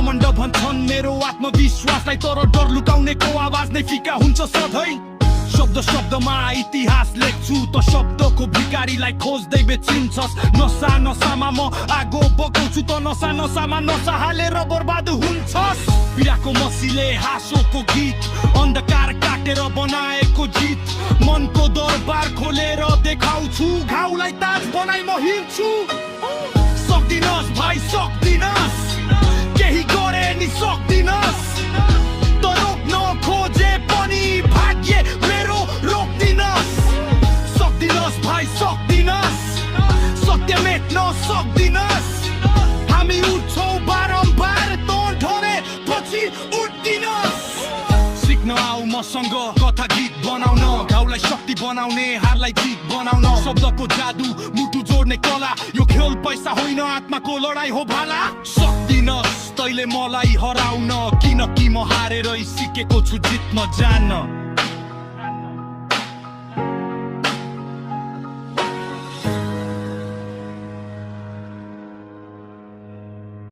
घमण्ड भन्छन् मेरो आत्मविश्वासलाई, तर डर लुकाउनेको आवाज नै फिका हुन्छ सधैँ। शब्द शब्दमा इतिहास लेख्छु त शब्दको भिकारीलाई खोज्दै बेचिन्छस्। नसा नसामा म आगो बगाउँछु त नसा नसामा नसा हालेर बर्बाद हुन्छस्। पीडाको मसीले हाँसोको गीत, अन्धकार काटेर बनाएको जित, मनको दरबार खोलेर देखाउँछु, घाउलाई ताज बनाइ म हिँड्छु। सक्दिनस् भाइ सक्दिनस्, केही गरे नि सक्दिनस्, त रोक्न खोजे पनि भाग्य मेरो रोक्दिनस्। सक्दिनस् भाइ सक्दिनस्, सत्य मेट्न सक्दिनस्, हामी उठ्छौँ बारम्बार तोड्ने पछि उठ्दिनस्। सिक्न आऊ मसँग कथा गीत बनाउन, घाउलाई शक्ति बनाउने हारलाई जित बनाउन। शब्दको जादु मुटु जोड्ने कला, यो खेल पैसा होइन आत्माको लडाई हो भाला। सक्दिनस् तैले मलाई हराउन, किनकि म हारेर सिकेको छु जित्न जान्न।